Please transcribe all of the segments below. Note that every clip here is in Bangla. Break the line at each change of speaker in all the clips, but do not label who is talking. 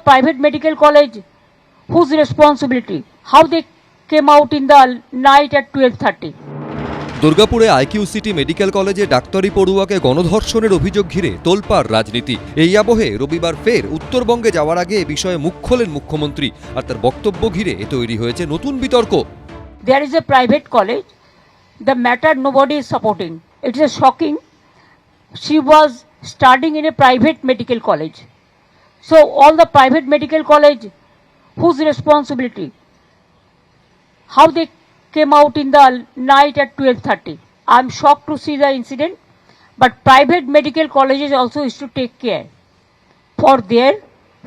private medical college, whose responsibility? How they came out in the night at 12:30?
দুর্গাপুরে আইকিউ সিটি মেডিকেল কলেজে ডাক্তারি পড়ুয়াকে গণধর্ষণের অভিযোগ ঘিরে তোলপাড় রাজনীতি। এই আবহে রবিবার ফের উত্তরবঙ্গে যাওয়ার আগে এ বিষয়ে মুখ খোলেন মুখ্যমন্ত্রী, আর তার বক্তব্য ঘিরে তৈরি হয়েছে নতুন বিতর্ক।
There is a private college. The matter nobody is supporting. It is shocking. She was studying in a private medical college. So all the private medical college, whose responsibility? How they came out in the night at 12:30? I'm shocked to see the incident, but private medical colleges also is to take care for their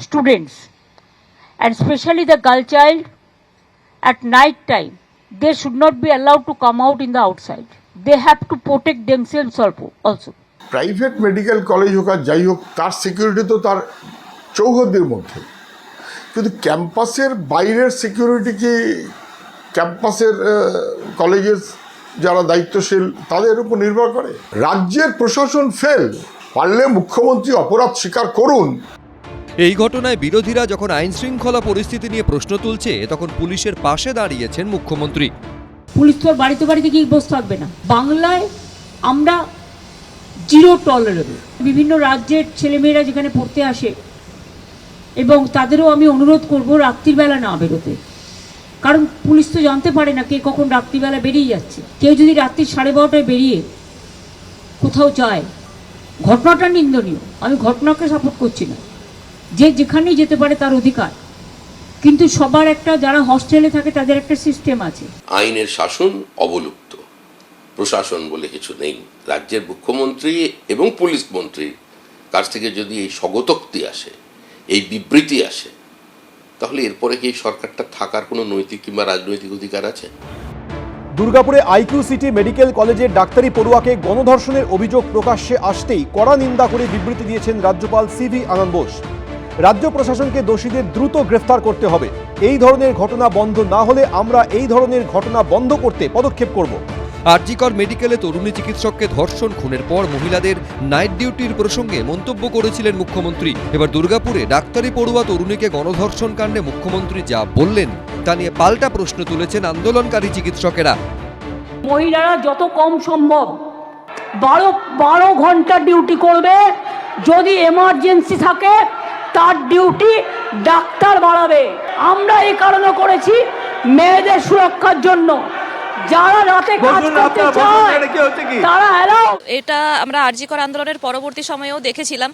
students, and especially the girl child at night time. They should not be allowed to come out in the outside. They have to protect themselves also.
Private medical college হোক আর যাই হোক, তার সিকিউরিটি তো তার চৌহদ্দির মধ্যে, কিন্তু ক্যাম্পাসের বাইরের সিকিউরিটি কি ক্যাম্পাসের কলেজের যারা দায়িত্বশীল তাদের উপর নির্ভর করে? রাজ্যের প্রশাসন ফেল, পারলে মুখ্যমন্ত্রী অপরাধ স্বীকার করুন।
এই ঘটনায় বিরোধীরা যখন আইন শৃঙ্খলা পরিস্থিতি নিয়ে প্রশ্ন তুলছে, তখন পুলিশের পাশে দাঁড়িয়েছেন মুখ্যমন্ত্রী।
পুলিশ তো বাড়িতে বাড়িতে গিয়ে বসে থাকবে না। বাংলায় আমরা জিরো টলারেবল। বিভিন্ন রাজ্যের ছেলেমেয়েরা যেখানে পড়তে আসে, এবং তাদেরও আমি অনুরোধ করব রাত্রিবেলা না বেরোতে, কারণ পুলিশ তো জানতে পারে না কে কখন রাত্রিবেলা বেরিয়ে যাচ্ছে। কেউ যদি রাত্রি 12:30টায় বেরিয়ে কোথাও যায়, ঘটনাটা নিন্দনীয়, আমি ঘটনাকে সাপোর্ট করছি না, যে যেখানেই যেতে পারে তার অধিকার, কিন্তু সবার একটা, যারা হস্টেলে থাকে তাদের একটা সিস্টেম আছে।
আইনের শাসন অবলুপ্ত, প্রশাসন বলে কিছু নেই। রাজ্যের মুখ্যমন্ত্রী এবং পুলিশ মন্ত্রীর কাছ থেকে যদি এই স্বগতোক্তি আসে, এই বিবৃতি আসে, তাহলে এরপরে কি এই সরকারটা থাকার কোনো নৈতিক কিংবা রাজনৈতিক অধিকার আছে?
দুর্গাপুরে আইকিউ সিটি মেডিকেল কলেজের ডাক্তারি পড়ুয়াকে গণধর্ষণের অভিযোগ প্রকাশ্যে আসতেই কড়া নিন্দা করে বিবৃতি দিয়েছেন রাজ্যপাল সিভি আনন্দ বোস। রাজ্য প্রশাসনকে দোষীদের দ্রুত গ্রেফতার করতে হবে। এই ধরনের ঘটনা বন্ধ না হলে আমরা এই ধরনের ঘটনা বন্ধ করতে পদক্ষেপ করব।
আরজিকর মেডিকেলে তরুণী চিকিৎসককে ধর্ষণ খুনের পর মহিলাদের নাইট ডিউটির প্রসঙ্গে মন্তব্য করেছিলেন মুখ্যমন্ত্রী। এবার দুর্গাপুরে ডাক্তারি পড়ুয়া তরুণীকে গণধর্ষণ কাণ্ডে মুখ্যমন্ত্রী যা বললেন তা নিয়ে পাল্টা প্রশ্ন তুলেছেন আন্দোলনকারী চিকিৎসকেরা।
মহিলারা যত কম সম্ভব 12 ঘন্টা ডিউটি করবে। যদি এমার্জেন্সি থাকে তার ডিউটি ডাক্তার বাড়াবে। আমরা এই কারণে করেছি মেয়েদের সুরক্ষার জন্য। যারা রাতে কাজ করতে চায় তারা এলাও।
এটা আমরা আরজিকর আন্দোলনের পরবর্তী সময়েও দেখেছিলাম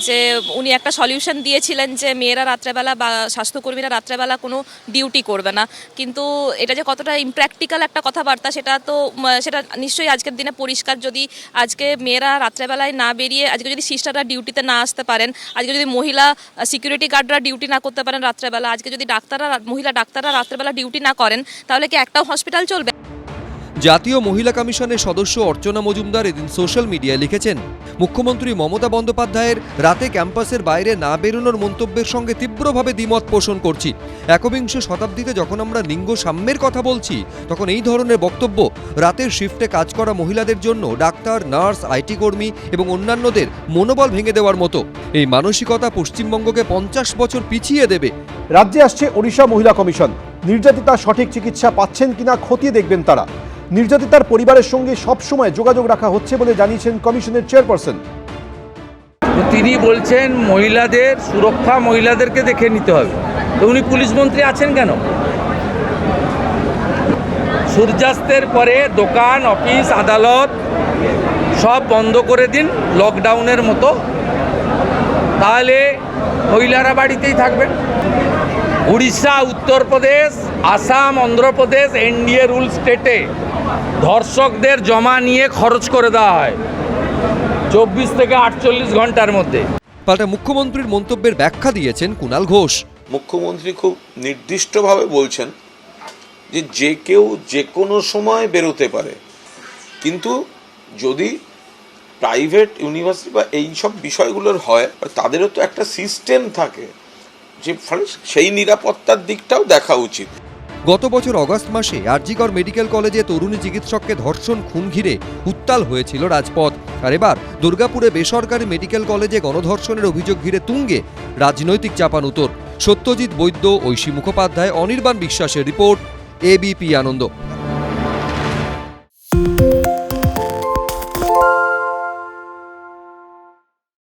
যে উনি একটা সলিউশন দিয়েছিলেন যে মেয়েরা রাত্রেবেলা বা স্বাস্থ্যকর্মীরা রাত্রেবেলা কোনো ডিউটি করবে না, কিন্তু এটা যে কতটা ইমপ্র্যাকটিক্যাল একটা কথাবার্তা সেটা নিশ্চয়ই আজকের দিনে পরিষ্কার। যদি আজকে মেয়েরা রাত্রেবেলায় না বেরিয়ে, আজকে যদি সিস্টাররা ডিউটিতে না আসতে পারেন, আজকে যদি মহিলা সিকিউরিটি গার্ডরা ডিউটি না করতে পারেন রাত্রেবেলা, আজকে যদি মহিলা ডাক্তাররা রাত্রেবেলা ডিউটি না করেন, তাহলে কি একটাও হসপিটাল চলবে?
জাতীয় মহিলা কমিশনের সদস্য অর্চনা মজুমদার এদিন সোশ্যাল মিডিয়ায় লিখেছেন, মুখ্যমন্ত্রী মমতা বন্দ্যোপাধ্যায়ের রাতে ক্যাম্পাসের বাইরে না বেরোনোর মন্তব্যের সঙ্গে তীব্রভাবে দ্বিমত পোষণ করছি। একবিংশ শতাব্দীতে যখন আমরা লিঙ্গ সাম্যের কথা বলছি, তখন এই ধরনের বক্তব্য রাতের শিফটে কাজ করা মহিলাদের জন্য ডাক্তার, নার্স, আইটি কর্মী এবং অন্যান্যদের মনোবল ভেঙে দেওয়ার মতো। এই মানসিকতা পশ্চিমবঙ্গকে 50 বছর পিছিয়ে দেবে।
রাজ্যে আসছে ওড়িশা মহিলা কমিশন। নির্যাতিতা সঠিক চিকিৎসা পাচ্ছেন কিনা খতিয়ে দেখবেন তারা। নির্যাতিতার পরিবারের সঙ্গে সবসময় যোগাযোগ রাখা হচ্ছে বলে জানিয়েছেন কমিশনের চেয়ারপারসন।
তিনি বলছেন মহিলাদের সুরক্ষা মহিলাদেরকে দেখে নিতে হবে। তো উনি পুলিশ মন্ত্রী আছেন কেন? সূর্যাস্তের পরে দোকান, অফিস, আদালত সব বন্ধ করে দিন লকডাউনের মতো, তাহলে মহিলারা বাড়িতেই থাকবেন। উড়িষ্যা, উত্তরপ্রদেশ, আসাম, অন্ধ্রপ্রদেশ এনডিএ রুল স্টেটে ধর্ষকদের জমা নিয়ে খরচ করে দেওয়া হয় 24 থেকে 48 ঘন্টার মধ্যে।
পাল্টা মুখ্যমন্ত্রীর মন্তব্যের ব্যাখ্যা দিয়েছেন কুণাল ঘোষ।
মুখ্যমন্ত্রী খুব নির্দিষ্টভাবে বলছেন যে কেউ যে কোনো সময় বেরোতে পারে, কিন্তু যদি প্রাইভেট ইউনিভার্সিটি বা এইসব বিষয়গুলোর হয়, তাদেরও তো একটা সিস্টেম থাকে, যে ফলে সেই নিরাপত্তার দিকটাও দেখা উচিত।
গত বছর অগস্ট মাসে আরজিকর মেডিকেল কলেজে তরুণী চিকিৎসককে ধর্ষণ খুন ঘিরে উত্তাল হয়েছিল রাজপথ। আর এবার দুর্গাপুরে বেসরকারি মেডিকেল কলেজে গণধর্ষণের অভিযোগ ঘিরে তুঙ্গে রাজনৈতিক চাপানুতোর। সত্যজিৎ বৈদ্য, ঐশী মুখোপাধ্যায়, অনির্বাণ বিশ্বাসের রিপোর্ট, এবিপি আনন্দ।